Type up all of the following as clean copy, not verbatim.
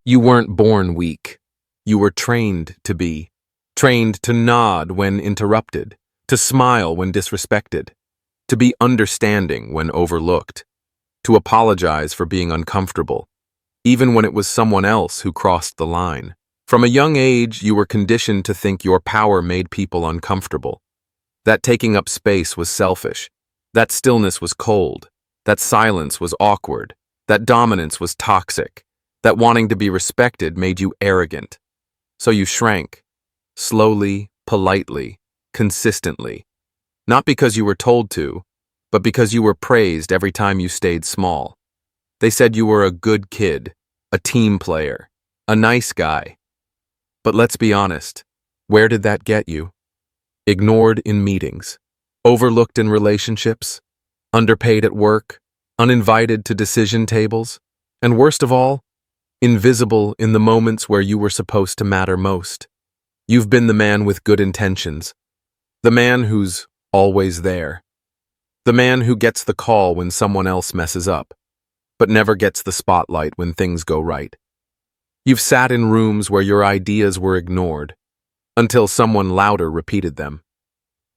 You weren't born weak. You were trained to be. Trained to nod when interrupted, to smile when disrespected, to be understanding when overlooked, to apologize for being uncomfortable, even when it was someone else who crossed the line. From a young age, you were conditioned to think your power made people uncomfortable, that taking up space was selfish, that stillness was cold, that silence was awkward, that dominance was toxic, that wanting to be respected made you arrogant. So you shrank, slowly, politely, consistently, not because you were told to, but because you were praised every time you stayed small. They said you were a good kid, a team player, a nice guy. But let's be honest, where did that get you? Ignored in meetings, overlooked in relationships, underpaid at work, uninvited to decision tables, and worst of all, invisible in the moments where you were supposed to matter most. You've been the man with good intentions, the man who's always there, the man who gets the call when someone else messes up, but never gets the spotlight when things go right. You've sat in rooms where your ideas were ignored, until someone louder repeated them.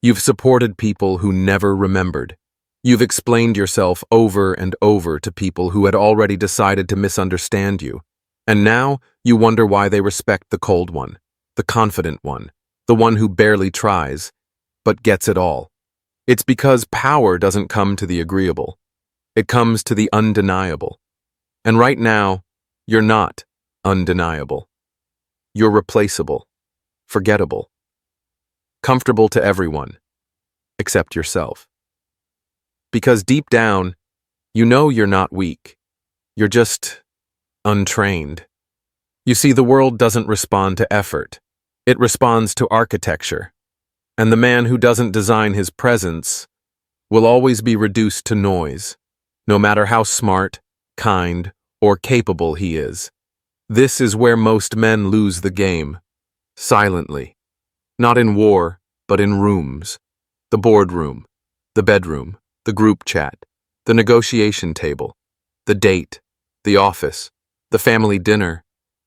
You've supported people who never remembered. You've explained yourself over and over to people who had already decided to misunderstand you, and now you wonder why they respect the cold one, the confident one, the one who barely tries, but gets it all. It's because power doesn't come to the agreeable. It comes to the undeniable. And right now, you're not undeniable. You're replaceable, forgettable, comfortable to everyone, except yourself. Because deep down, you know you're not weak. You're just untrained. You see, the world doesn't respond to effort. It responds to architecture. And the man who doesn't design his presence will always be reduced to noise, no matter how smart, kind, or capable he is. This is where most men lose the game, silently. Not in war, but in rooms. The boardroom, the bedroom, the group chat, the negotiation table, the date, the office, the family dinner.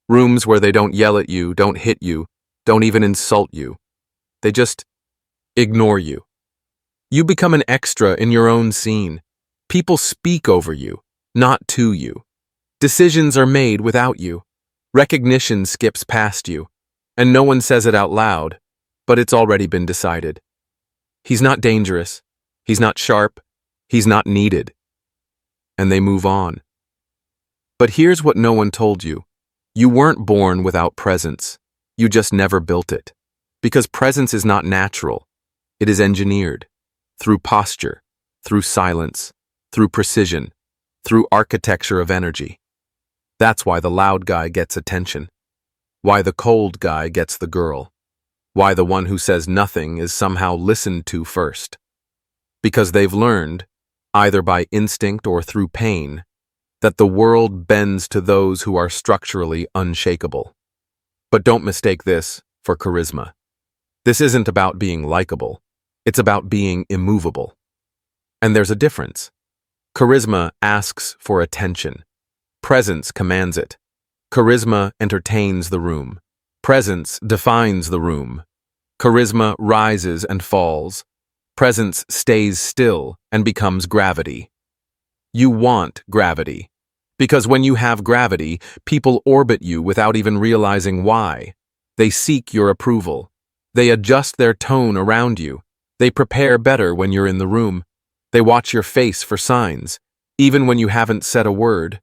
Rooms where they don't yell at you, don't hit you, don't even insult you. They just ignore you. You become an extra in your own scene. People speak over you, not to you. Decisions are made without you. Recognition skips past you, and no one says it out loud, but it's already been decided. He's not dangerous. He's not sharp. He's not needed. And they move on. But here's what no one told you. You weren't born without presence. You just never built it. Because presence is not natural. It is engineered. Through posture, through silence, through precision, through architecture of energy. That's why the loud guy gets attention. Why the cold guy gets the girl. Why the one who says nothing is somehow listened to first. Because they've learned, either by instinct or through pain, that the world bends to those who are structurally unshakable. But don't mistake this for charisma. This isn't about being likable. It's about being immovable. And there's a difference. Charisma asks for attention. Presence commands it. Charisma entertains the room. Presence defines the room. Charisma rises and falls. Presence stays still and becomes gravity. You want gravity. Because when you have gravity, people orbit you without even realizing why. They seek your approval. They adjust their tone around you. They prepare better when you're in the room. They watch your face for signs, even when you haven't said a word.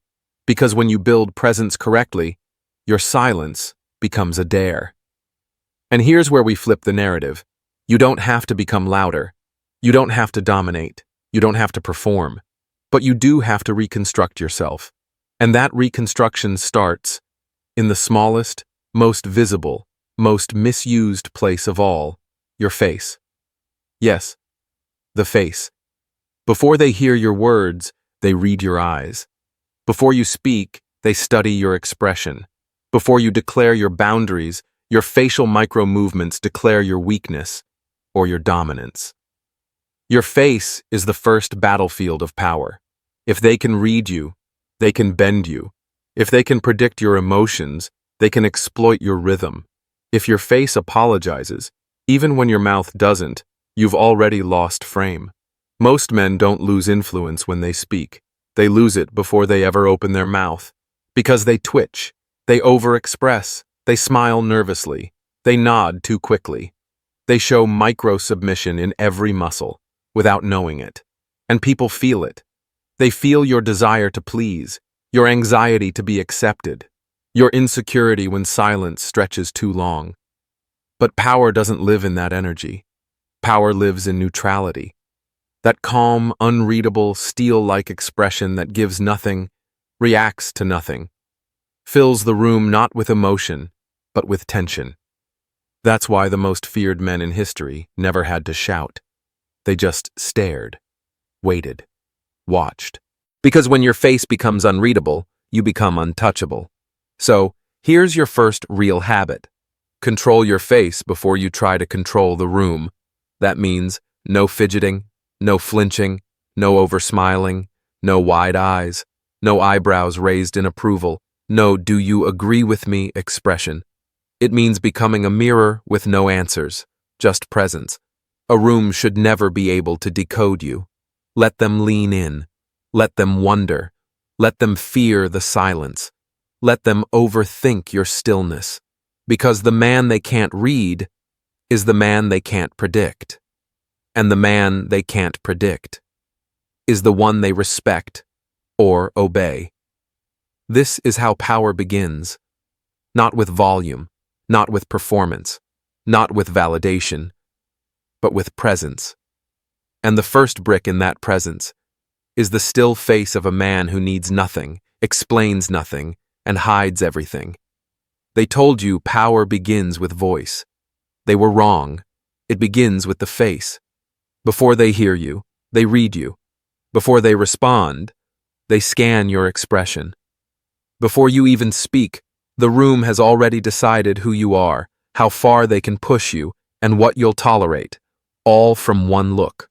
Because when you build presence correctly, your silence becomes a dare. And here's where we flip the narrative. You don't have to become louder. You don't have to dominate. You don't have to perform. But you do have to reconstruct yourself. And that reconstruction starts in the smallest, most visible, most misused place of all, your face. Yes, the face. Before they hear your words, they read your eyes. Before you speak, they study your expression. Before you declare your boundaries, your facial micro-movements declare your weakness or your dominance. Your face is the first battlefield of power. If they can read you, they can bend you. If they can predict your emotions, they can exploit your rhythm. If your face apologizes, even when your mouth doesn't, you've already lost frame. Most men don't lose influence when they speak. They lose it before they ever open their mouth. Because they twitch, they overexpress, they smile nervously, they nod too quickly. They show micro-submission in every muscle, without knowing it. And people feel it. They feel your desire to please, your anxiety to be accepted, your insecurity when silence stretches too long. But power doesn't live in that energy. Power lives in neutrality. That calm, unreadable, steel-like expression that gives nothing, reacts to nothing, fills the room not with emotion, but with tension. That's why the most feared men in history never had to shout. They just stared, waited, watched. Because when your face becomes unreadable, you become untouchable. So, here's your first real habit. Control your face before you try to control the room. That means no fidgeting, no flinching, no over-smiling, no wide eyes, no eyebrows raised in approval, no "do you agree with me" expression. It means becoming a mirror with no answers, just presence. A room should never be able to decode you. Let them lean in. Let them wonder. Let them fear the silence. Let them overthink your stillness. Because the man they can't read is the man they can't predict. And the man they can't predict is the one they respect or obey. This is how power begins. Not with volume, not with performance, not with validation, but with presence. And the first brick in that presence is the still face of a man who needs nothing, explains nothing, and hides everything. They told you power begins with voice. They were wrong. It begins with the face. Before they hear you, they read you. Before they respond, they scan your expression. Before you even speak, the room has already decided who you are, how far they can push you, and what you'll tolerate, all from one look.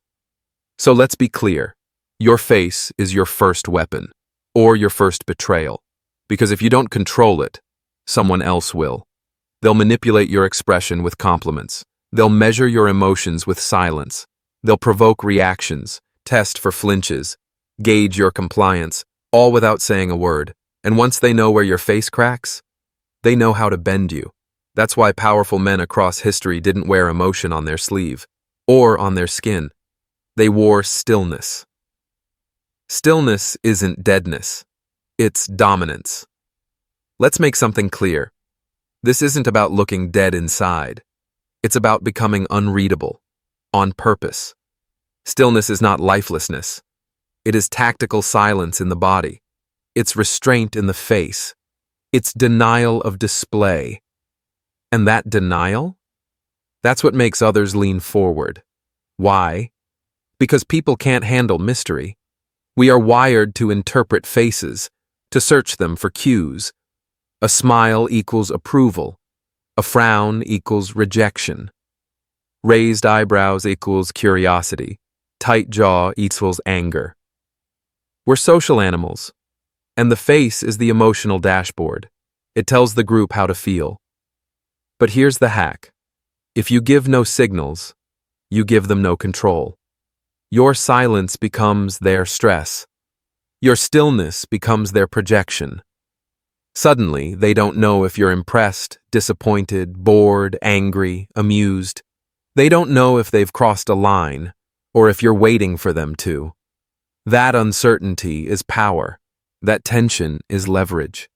So let's be clear. Your face is your first weapon, or your first betrayal. Because if you don't control it, someone else will. They'll manipulate your expression with compliments. They'll measure your emotions with silence. They'll provoke reactions, test for flinches, gauge your compliance, all without saying a word. And once they know where your face cracks, they know how to bend you. That's why powerful men across history didn't wear emotion on their sleeve or on their skin. They wore stillness. Stillness isn't deadness. It's dominance. Let's make something clear. This isn't about looking dead inside. It's about becoming unreadable, on purpose. Stillness is not lifelessness. It is tactical silence in the body. It's restraint in the face. It's denial of display. And that denial? That's what makes others lean forward. Why? Because people can't handle mystery. We are wired to interpret faces, to search them for cues. A smile equals approval. A frown equals rejection. Raised eyebrows equals curiosity. Tight jaw equals anger. We're social animals, and the face is the emotional dashboard. It tells the group how to feel. But here's the hack. If you give no signals, you give them no control. Your silence becomes their stress. Your stillness becomes their projection. Suddenly, they don't know if you're impressed, disappointed, bored, angry, amused. They don't know if they've crossed a line, or if you're waiting for them to. That uncertainty is power. That tension is leverage.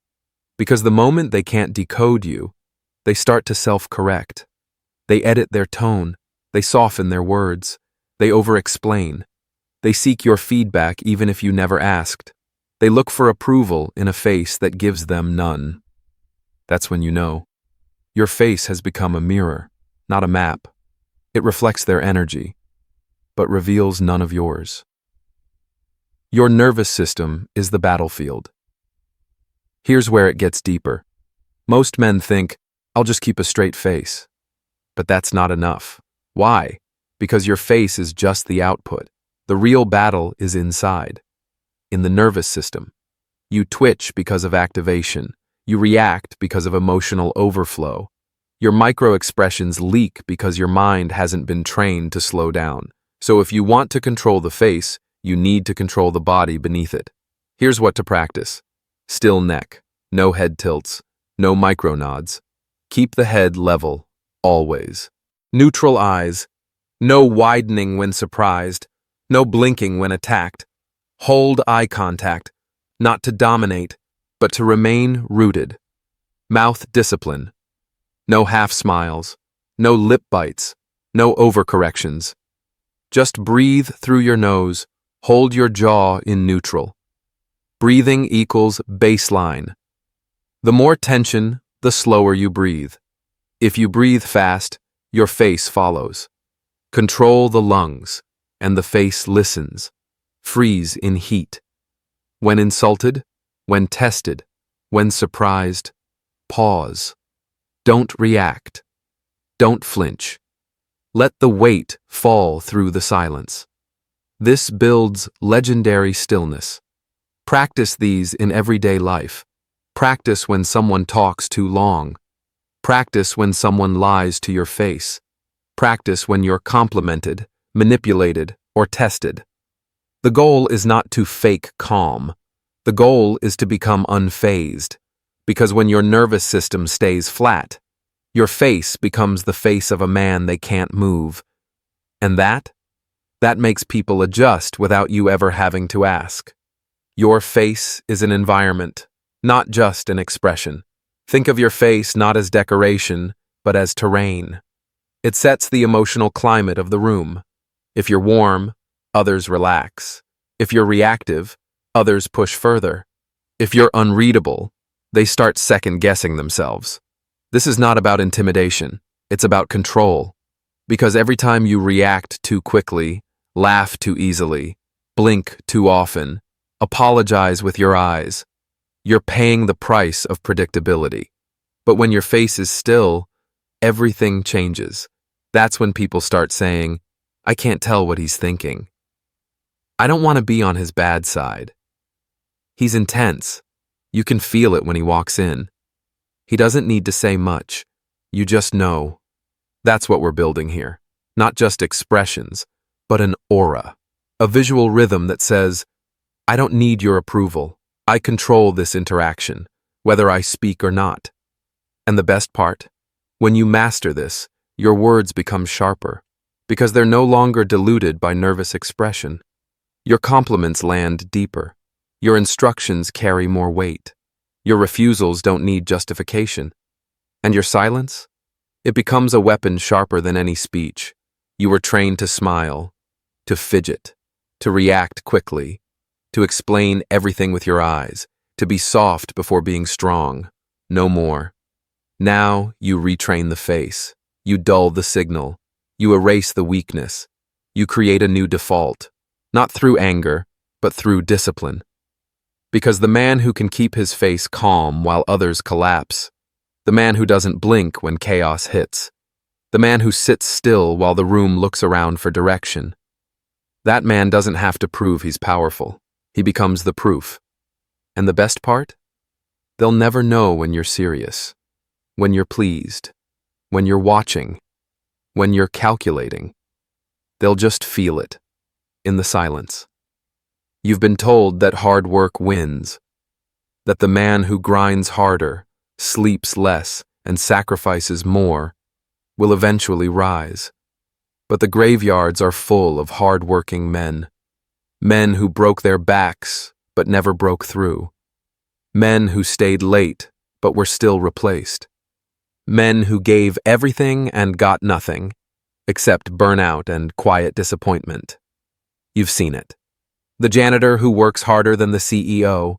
Because the moment they can't decode you, they start to self-correct. They edit their tone. They soften their words. They over-explain. They seek your feedback even if you never asked. They look for approval in a face that gives them none. That's when you know. Your face has become a mirror, not a map. It reflects their energy, but reveals none of yours. Your nervous system is the battlefield. Here's where it gets deeper. Most men think, I'll just keep a straight face. But that's not enough. Why? Because your face is just the output. The real battle is inside, in the nervous system. You twitch because of activation. You react because of emotional overflow. Your micro-expressions leak because your mind hasn't been trained to slow down. So if you want to control the face, you need to control the body beneath it. Here's what to practice. Still neck, no head tilts, no micro nods. Keep the head level, always. Neutral eyes, no widening when surprised, no blinking when attacked. Hold eye contact, not to dominate, but to remain rooted. Mouth discipline, no half smiles, no lip bites, no overcorrections. Just breathe through your nose, hold your jaw in neutral. Breathing equals baseline. The more tension, the slower you breathe. If you breathe fast, your face follows. Control the lungs, and the face listens. Freeze in heat. When insulted, when tested, when surprised, pause. Don't react. Don't flinch. Let the weight fall through the silence. This builds legendary stillness. Practice these in everyday life. Practice when someone talks too long. Practice when someone lies to your face. Practice when you're complimented, manipulated, or tested. The goal is not to fake calm. The goal is to become unfazed. Because when your nervous system stays flat, your face becomes the face of a man they can't move. And that makes people adjust without you ever having to ask. Your face is an environment, not just an expression. Think of your face not as decoration, but as terrain. It sets the emotional climate of the room. If you're warm, others relax. If you're reactive, others push further. If you're unreadable, they start second-guessing themselves. This is not about intimidation. It's about control. Because every time you react too quickly, laugh too easily, blink too often, apologize with your eyes, you're paying the price of predictability. But when your face is still, everything changes. That's when people start saying, I can't tell what he's thinking. I don't want to be on his bad side. He's intense. You can feel it when he walks in. He doesn't need to say much. You just know. That's what we're building here. Not just expressions, but an aura. A visual rhythm that says, I don't need your approval. I control this interaction, whether I speak or not. And the best part? When you master this, your words become sharper, because they're no longer diluted by nervous expression. Your compliments land deeper. Your instructions carry more weight. Your refusals don't need justification. And your silence? It becomes a weapon sharper than any speech. You were trained to smile, to fidget, to react quickly, to explain everything with your eyes, to be soft before being strong. No more. Now you retrain the face. You dull the signal. You erase the weakness. You create a new default, not through anger, but through discipline. Because the man who can keep his face calm while others collapse, the man who doesn't blink when chaos hits, the man who sits still while the room looks around for direction, that man doesn't have to prove he's powerful. He becomes the proof. And the best part? They'll never know when you're serious, when you're pleased, when you're watching, when you're calculating. They'll just feel it, in the silence. You've been told that hard work wins, that the man who grinds harder, sleeps less, and sacrifices more will eventually rise. But the graveyards are full of hard-working men. Men who broke their backs but never broke through. Men who stayed late but were still replaced. Men who gave everything and got nothing, except burnout and quiet disappointment. You've seen it. The janitor who works harder than the CEO.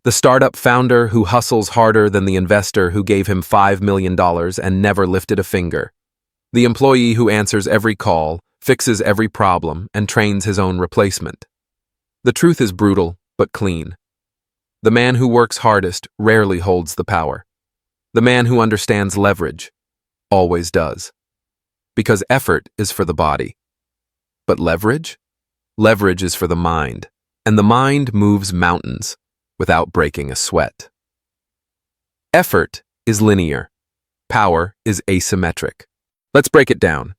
The startup founder who hustles harder than the investor who gave him $5 million and never lifted a finger. The employee who answers every call, fixes every problem, and trains his own replacement. The truth is brutal, but clean. The man who works hardest rarely holds the power. The man who understands leverage always does. Because effort is for the body. But leverage? Leverage is for the mind. And the mind moves mountains. without breaking a sweat. Effort is linear. Power is asymmetric. Let's break it down.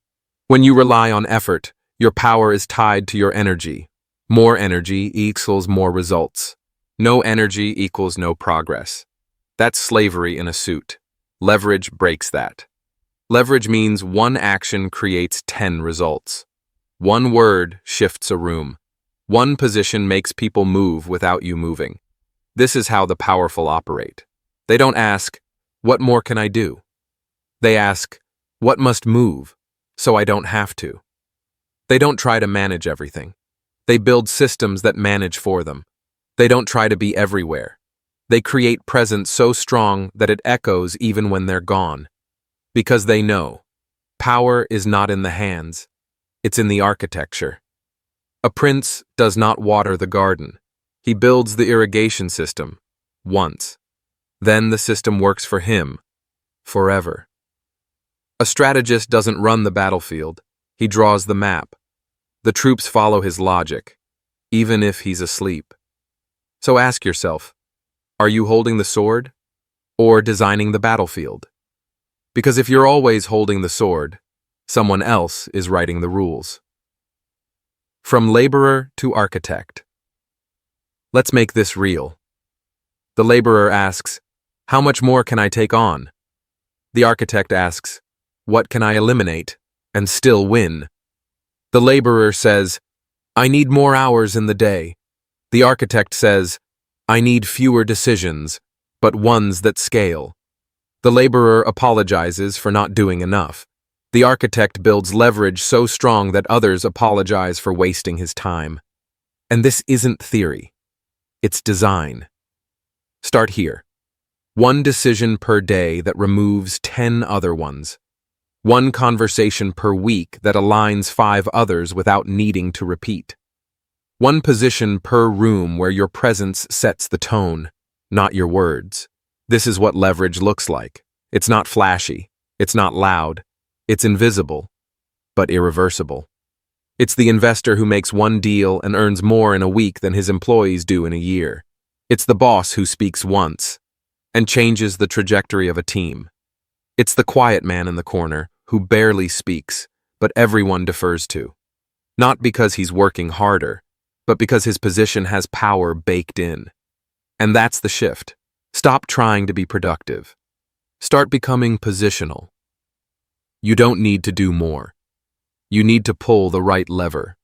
When you rely on effort, your power is tied to your energy. More energy equals more results. No energy equals no progress. That's slavery in a suit. Leverage breaks that. Leverage means one action creates 10 results. One word shifts a room. One position makes people move without you moving. This is how the powerful operate. They don't ask, "What more can I do?" They ask, "What must move so I don't have to?" They don't try to manage everything. They build systems that manage for them. They don't try to be everywhere. They create presence so strong that it echoes even when they're gone. Because they know, power is not in the hands, it's in the architecture. A prince does not water the garden. He builds the irrigation system, once. Then the system works for him, forever. A strategist doesn't run the battlefield, he draws the map. The troops follow his logic, even if he's asleep. So ask yourself, are you holding the sword or designing the battlefield? Because if you're always holding the sword, someone else is writing the rules. From laborer to architect. Let's make this real. The laborer asks, "How much more can I take on?" The architect asks, "What can I eliminate and still win?" The laborer says, "I need more hours in the day." The architect says, "I need fewer decisions, but ones that scale." The laborer apologizes for not doing enough. The architect builds leverage so strong that others apologize for wasting his time. And this isn't theory. It's design. Start here. One decision per day that removes 10 other ones. One conversation per week that aligns 5 others without needing to repeat. One position per room where your presence sets the tone, not your words. This is what leverage looks like. It's not flashy. It's not loud. It's invisible, but irreversible. It's the investor who makes one deal and earns more in a week than his employees do in a year. It's the boss who speaks once and changes the trajectory of a team. It's the quiet man in the corner who barely speaks, but everyone defers to. Not because he's working harder, but because his position has power baked in. And that's the shift. Stop trying to be productive. Start becoming positional. You don't need to do more. You need to pull the right lever.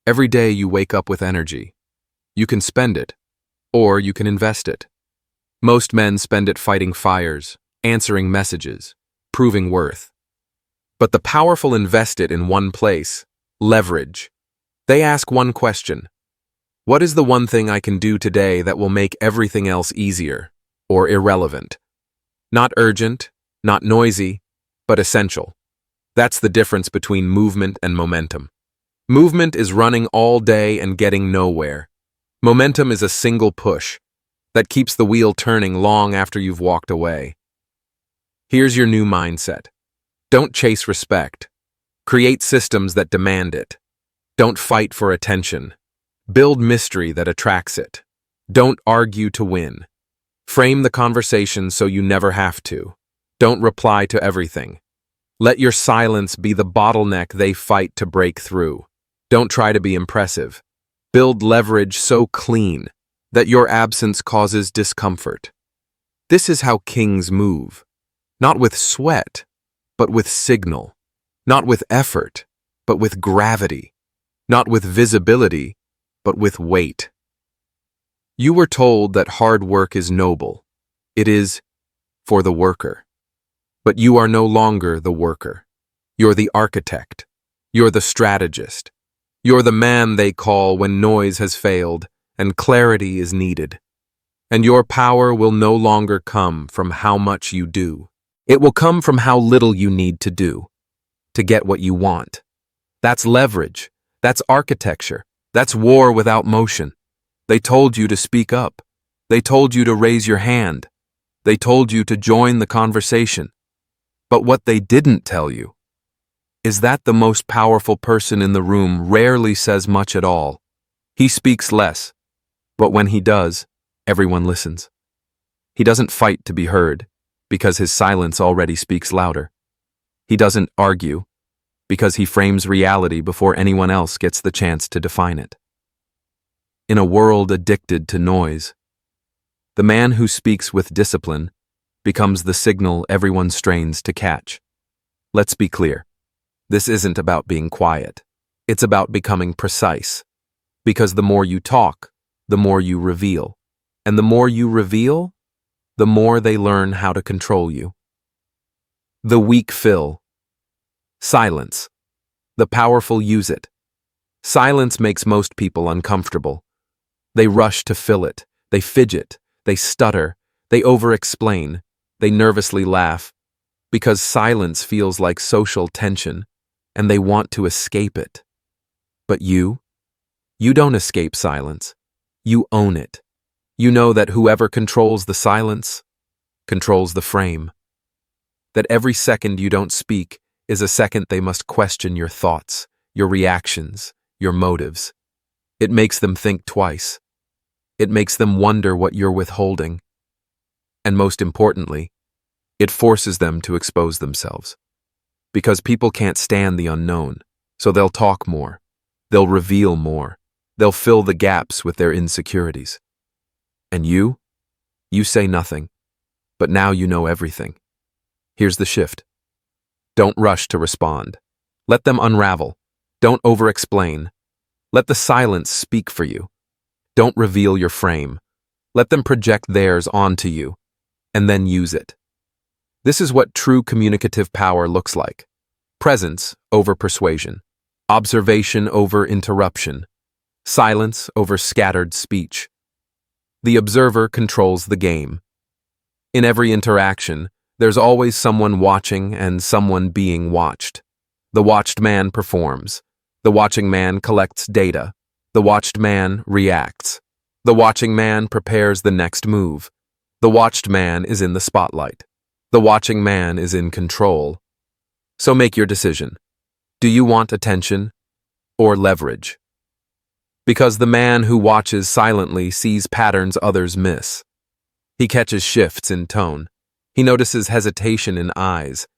Every day you wake up with energy. You can spend it, or you can invest it. Most men spend it fighting fires, answering messages, proving worth. But the powerful invest it in one place, leverage. They ask one question. What is the one thing I can do today that will make everything else easier or irrelevant? Not urgent, not noisy, but essential. That's the difference between movement and momentum. Movement is running all day and getting nowhere. Momentum is a single push that keeps the wheel turning long after you've walked away. Here's your new mindset. Don't chase respect. Create systems that demand it. Don't fight for attention. Build mystery that attracts it. Don't argue to win. Frame the conversation so you never have to. Don't reply to everything. Let your silence be the bottleneck they fight to break through. Don't try to be impressive. Build leverage so clean that your absence causes discomfort. This is how kings move. Not with sweat, but with signal. Not with effort, but with gravity. Not with visibility, but with weight. You were told that hard work is noble. It is for the worker. But you are no longer the worker. You're the architect. You're the strategist. You're the man they call when noise has failed and clarity is needed. And your power will no longer come from how much you do. It will come from how little you need to do to get what you want. That's leverage. That's architecture. That's war without motion. They told you to speak up. They told you to raise your hand. They told you to join the conversation. But what they didn't tell you is that the most powerful person in the room rarely says much at all. He speaks less, but when he does, everyone listens. He doesn't fight to be heard, because his silence already speaks louder. He doesn't argue, because he frames reality before anyone else gets the chance to define it. In a world addicted to noise, the man who speaks with discipline becomes the signal everyone strains to catch. Let's be clear. This isn't about being quiet. It's about becoming precise. Because the more you talk, the more you reveal. And the more you reveal, the more they learn how to control you. The weak fill. Silence. The powerful use it. Silence makes most people uncomfortable. They rush to fill it. They fidget. They stutter. They over-explain. They nervously laugh. Because silence feels like social tension, and they want to escape it. But you don't escape silence. You own it. You know that whoever controls the silence controls the frame. That every second you don't speak is a second they must question your thoughts, your reactions, your motives. It makes them think twice. It makes them wonder what you're withholding. And most importantly, it forces them to expose themselves. Because people can't stand the unknown, so they'll talk more. They'll reveal more. They'll fill the gaps with their insecurities. And you say nothing, but now you know everything. Here's the shift. Don't rush to respond. Let them unravel. Don't over-explain. Let the silence speak for you. Don't reveal your frame. Let them project theirs onto you, and then use it. This is what true communicative power looks like. Presence over persuasion. Observation over interruption. Silence over scattered speech. The observer controls the game. In every interaction, there's always someone watching and someone being watched. The watched man performs. The watching man collects data. The watched man reacts. The watching man prepares the next move. The watched man is in the spotlight. The watching man is in control. So make your decision. Do you want attention or leverage? Because the man who watches silently sees patterns others miss. He catches shifts in tone. He notices hesitation in eyes.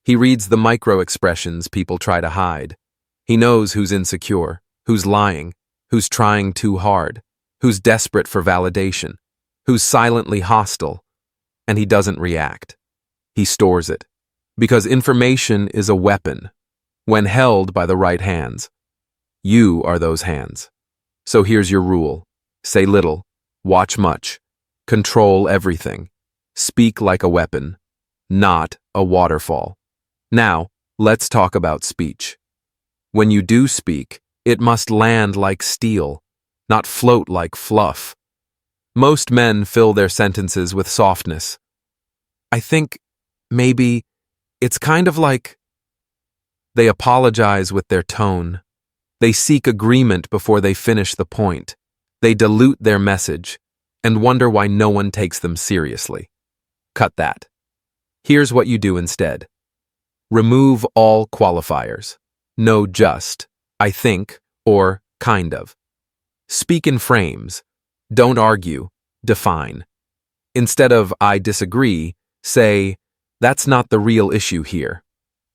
He reads the micro-expressions people try to hide. He knows who's insecure, who's lying, who's trying too hard, who's desperate for validation, who's silently hostile, and he doesn't react. He stores it. Because information is a weapon, when held by the right hands. You are those hands. So here's your rule. Say little, watch much, control everything, speak like a weapon, not a waterfall. Now, let's talk about speech. When you do speak, it must land like steel, not float like fluff. Most men fill their sentences with softness. I think maybe it's kind of like they apologize with their tone. They seek agreement before they finish the point. They dilute their message and wonder why no one takes them seriously. Cut that. Here's what you do instead. Remove all qualifiers. No just, I think, or kind of. Speak in frames. Don't argue. Define. Instead of I disagree, say, that's not the real issue here.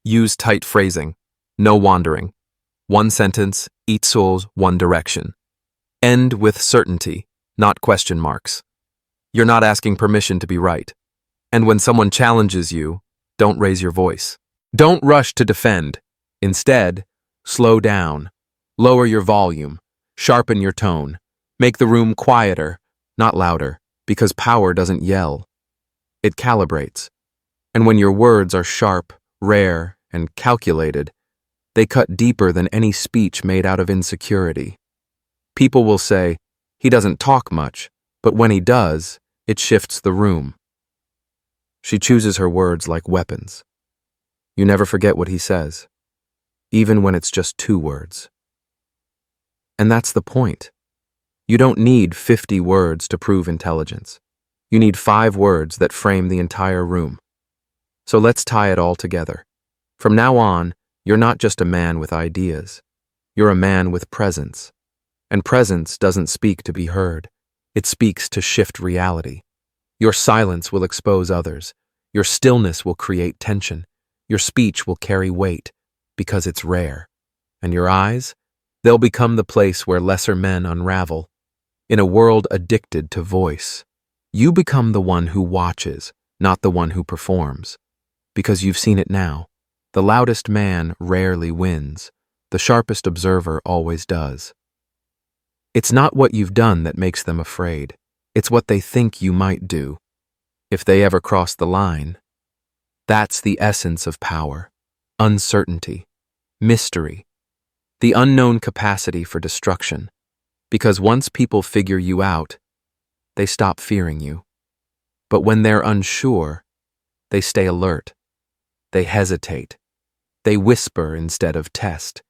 Use tight phrasing. No wandering. One sentence, each soul's one direction. End with certainty, not question marks. You're not asking permission to be right. And when someone challenges you, don't raise your voice. Don't rush to defend. Instead, slow down. Lower your volume. Sharpen your tone. Make the room quieter, not louder, because power doesn't yell. It calibrates. And when your words are sharp, rare, and calculated, they cut deeper than any speech made out of insecurity. People will say, he doesn't talk much, but when he does, it shifts the room. She chooses her words like weapons. You never forget what he says, even when it's just 2 words. And that's the point. You don't need 50 words to prove intelligence. You need 5 words that frame the entire room. So let's tie it all together. From now on, you're not just a man with ideas. You're a man with presence. And presence doesn't speak to be heard. It speaks to shift reality. Your silence will expose others. Your stillness will create tension. Your speech will carry weight because it's rare. And your eyes? They'll become the place where lesser men unravel. In a world addicted to voice, you become the one who watches, not the one who performs. Because you've seen it now. The loudest man rarely wins. The sharpest observer always does. It's not what you've done that makes them afraid. It's what they think you might do. If they ever cross the line. That's the essence of power. Uncertainty. Mystery. The unknown capacity for destruction. Because once people figure you out, they stop fearing you. But when they're unsure, they stay alert. They hesitate. They whisper instead of test.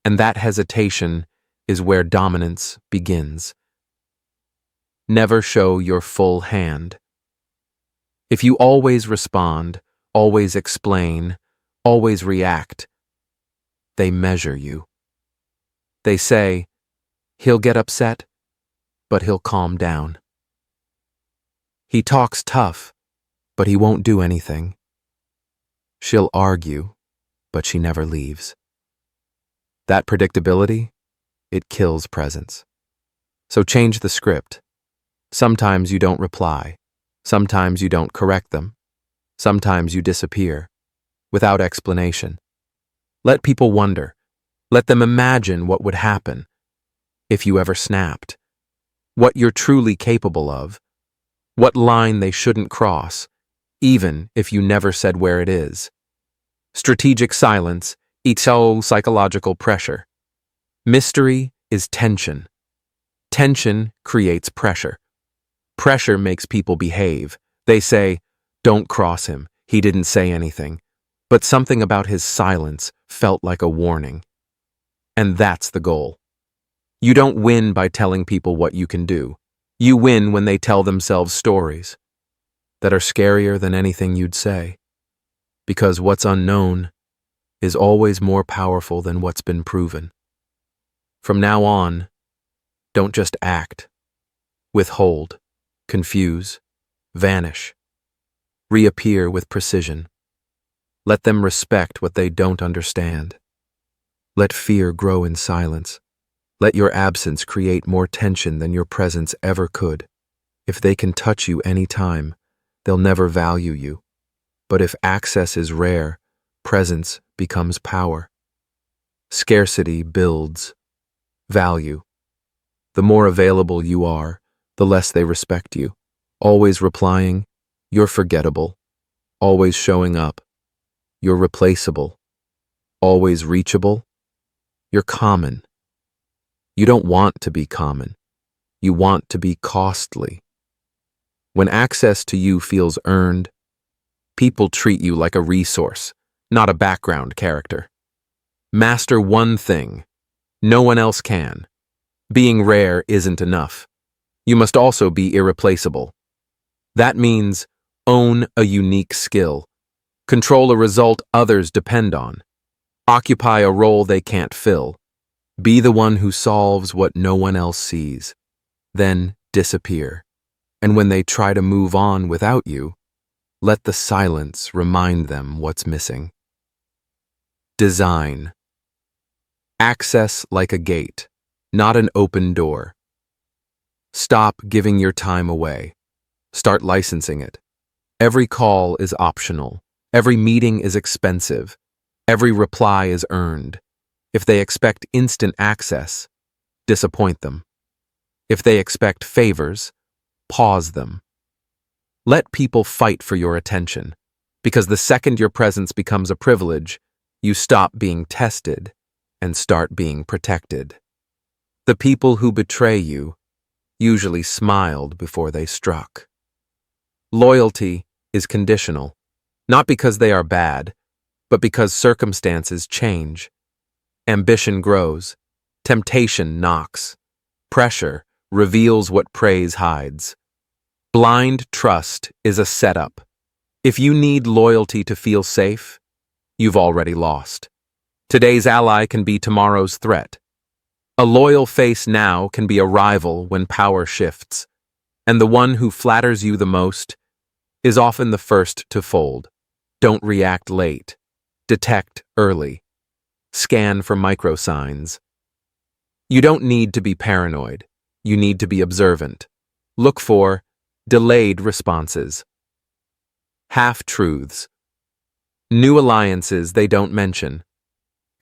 And that hesitation is where dominance begins. Never show your full hand. If you always respond, always explain, always react, they measure you. They say, he'll get upset, but he'll calm down. He talks tough, but he won't do anything. She'll argue, but she never leaves. That predictability, it kills presence. So change the script. Sometimes you don't reply. Sometimes you don't correct them. Sometimes you disappear, without explanation. Let people wonder. Let them imagine what would happen if you ever snapped. What you're truly capable of. What line they shouldn't cross, even if you never said where it is. Strategic silence eats all psychological pressure. Mystery is tension. Tension creates pressure. Pressure makes people behave. They say, don't cross him, he didn't say anything. But something about his silence felt like a warning. And that's the goal. You don't win by telling people what you can do. You win when they tell themselves stories that are scarier than anything you'd say. Because what's unknown is always more powerful than what's been proven. From now on, don't just act. Withhold, confuse, vanish, reappear with precision. Let them respect what they don't understand. Let fear grow in silence. Let your absence create more tension than your presence ever could. If they can touch you any time, they'll never value you. But if access is rare, presence becomes power. Scarcity builds value. The more available you are, the less they respect you. Always replying, you're forgettable. Always showing up, you're replaceable. Always reachable, you're common. You don't want to be common. You want to be costly. When access to you feels earned, people treat you like a resource, not a background character. Master one thing. No one else can. Being rare isn't enough. You must also be irreplaceable. That means own a unique skill. Control a result others depend on. Occupy a role they can't fill. Be the one who solves what no one else sees. Then disappear. And when they try to move on without you, let the silence remind them what's missing. Design. Access like a gate, not an open door. Stop giving your time away. Start licensing it. Every call is optional. Every meeting is expensive. Every reply is earned. If they expect instant access, disappoint them. If they expect favors, pause them. Let people fight for your attention, because the second your presence becomes a privilege, you stop being tested and start being protected. The people who betray you usually smiled before they struck. Loyalty is conditional, not because they are bad, but because circumstances change. Ambition grows, temptation knocks, pressure reveals what praise hides. Blind trust is a setup. If you need loyalty to feel safe, you've already lost. Today's ally can be tomorrow's threat. A loyal face now can be a rival when power shifts, and the one who flatters you the most is often the first to fold. Don't react late. Detect early. Scan for microsigns. You don't need to be paranoid. You need to be observant. Look for delayed responses. Half-truths. New alliances they don't mention.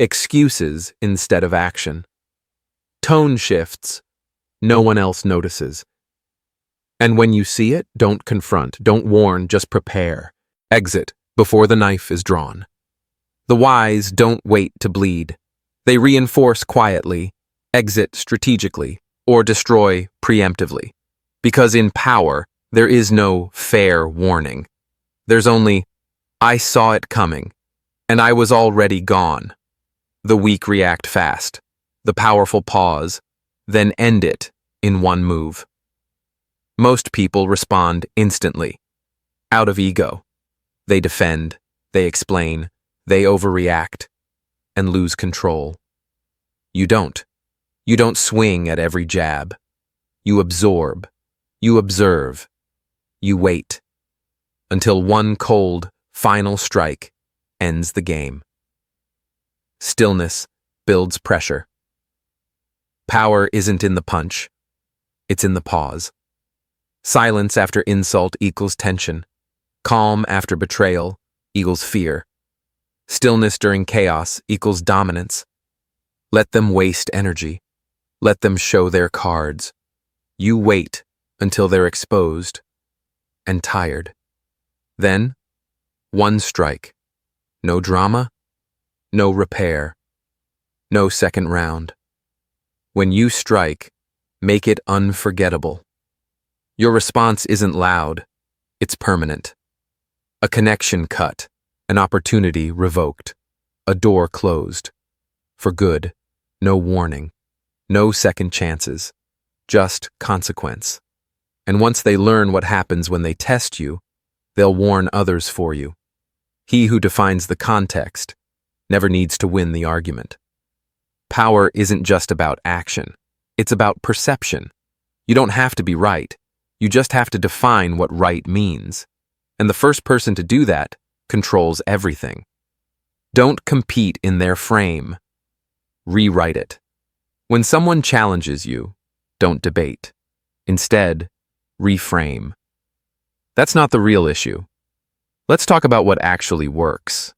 Excuses instead of action. Tone shifts no one else notices. And when you see it, don't confront, don't warn, just prepare. Exit before the knife is drawn. The wise don't wait to bleed. They reinforce quietly, exit strategically, or destroy preemptively. Because in power, there is no fair warning. There's only, I saw it coming, and I was already gone. The weak react fast. The powerful pause, then end it in one move. Most people respond instantly. Out of ego. They defend, they explain, they overreact, and lose control. You don't. You don't swing at every jab. You absorb. You observe. You wait. Until one cold, final strike ends the game. Stillness builds pressure. Power isn't in the punch. It's in the pause. Silence after insult equals tension. Calm after betrayal equals fear. Stillness during chaos equals dominance. Let them waste energy. Let them show their cards. You wait until they're exposed and tired. Then, one strike. No drama, no repair, no second round. When you strike, make it unforgettable. Your response isn't loud, it's permanent. A connection cut, an opportunity revoked, a door closed. For good, no warning, no second chances, just consequence. And once they learn what happens when they test you, they'll warn others for you. He who defines the context never needs to win the argument. Power isn't just about action. It's about perception. You don't have to be right. You just have to define what right means. And the first person to do that controls everything. Don't compete in their frame. Rewrite it. When someone challenges you, don't debate. Instead, reframe. That's not the real issue. Let's talk about what actually works.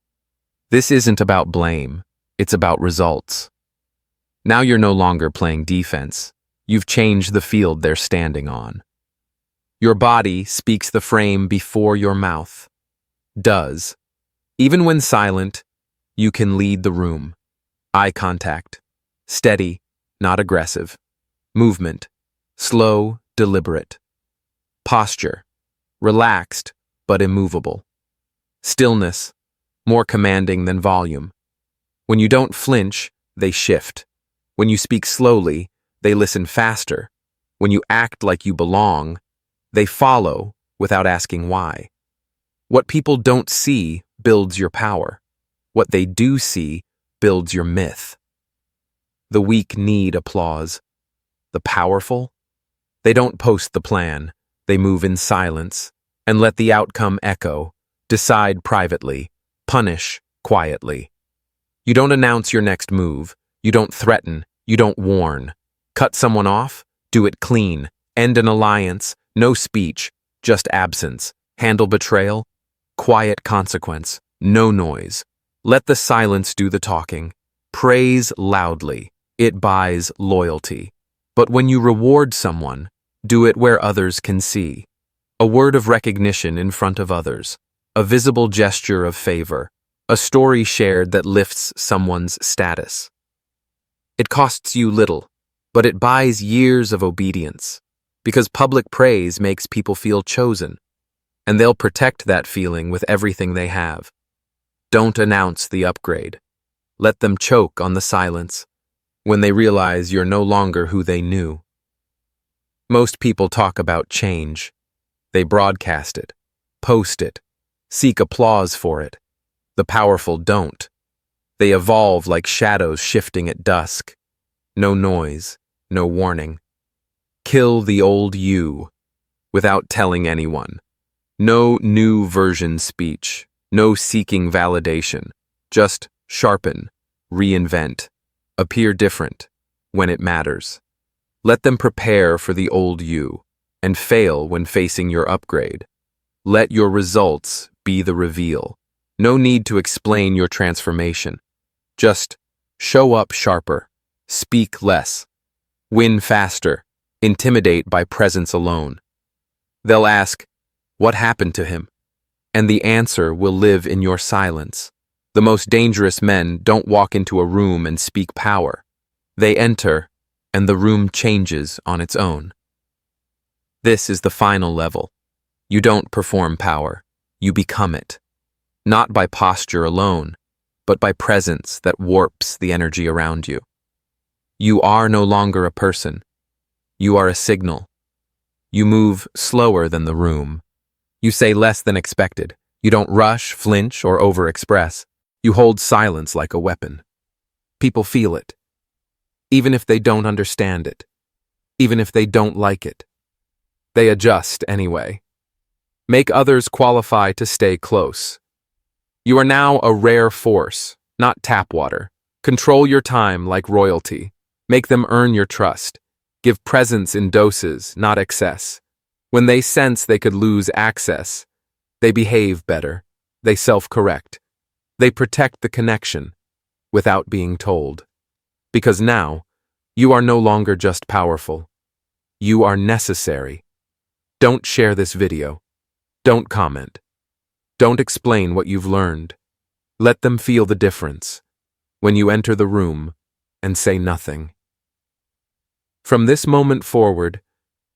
This isn't about blame. It's about results. Now you're no longer playing defense. You've changed the field they're standing on. Your body speaks the frame before your mouth. Does. Even when silent, you can lead the room. Eye contact. Steady, not aggressive. Movement. Slow, deliberate. Posture. Relaxed, but immovable. Stillness. More commanding than volume. When you don't flinch, they shift. When you speak slowly, they listen faster. When you act like you belong, they follow without asking why. What people don't see builds your power. What they do see builds your myth. The weak need applause. The powerful? They don't post the plan. They move in silence and let the outcome echo, decide privately, punish quietly. You don't announce your next move. You don't threaten. You don't warn. Cut someone off? Do it clean. End an alliance. No speech, just absence. Handle betrayal? Quiet consequence. No noise. Let the silence do the talking. Praise loudly. It buys loyalty. But when you reward someone, do it where others can see. A word of recognition in front of others. A visible gesture of favor. A story shared that lifts someone's status. It costs you little, but it buys years of obedience. Because public praise makes people feel chosen, and they'll protect that feeling with everything they have. Don't announce the upgrade. Let them choke on the silence when they realize you're no longer who they knew. Most people talk about change. They broadcast it, post it, seek applause for it. The powerful don't. They evolve like shadows shifting at dusk. No noise, no warning. Kill the old you without telling anyone. No new version speech, no seeking validation. Just sharpen, reinvent, appear different when it matters. Let them prepare for the old you and fail when facing your upgrade. Let your results be the reveal. No need to explain your transformation. Just show up sharper, speak less, win faster, intimidate by presence alone. They'll ask, what happened to him? And the answer will live in your silence. The most dangerous men don't walk into a room and speak power. They enter, and the room changes on its own. This is the final level. You don't perform power, you become it. Not by posture alone, but by presence that warps the energy around you. You are no longer a person. You are a signal. You move slower than the room. You say less than expected. You don't rush, flinch, or overexpress. You hold silence like a weapon. People feel it. Even if they don't understand it. Even if they don't like it. They adjust anyway. Make others qualify to stay close. You are now a rare force, not tap water. Control your time like royalty. Make them earn your trust. Give presence in doses, not excess. When they sense they could lose access, they behave better. They self-correct. They protect the connection without being told. Because now, you are no longer just powerful. You are necessary. Don't share this video. Don't comment. Don't explain what you've learned. Let them feel the difference when you enter the room and say nothing. From this moment forward,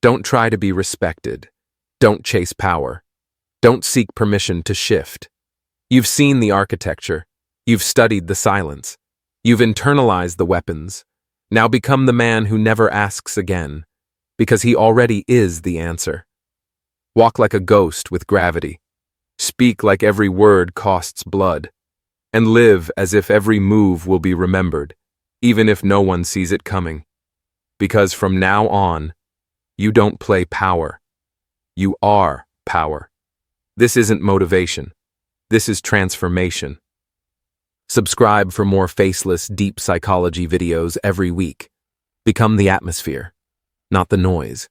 don't try to be respected. Don't chase power. Don't seek permission to shift. You've seen the architecture. You've studied the silence. You've internalized the weapons. Now become the man who never asks again, because he already is the answer. Walk like a ghost with gravity. Speak like every word costs blood. And live as if every move will be remembered, even if no one sees it coming. Because from now on, you don't play power. You are power. This isn't motivation. This is transformation. Subscribe for more faceless, deep psychology videos every week. Become the atmosphere, not the noise.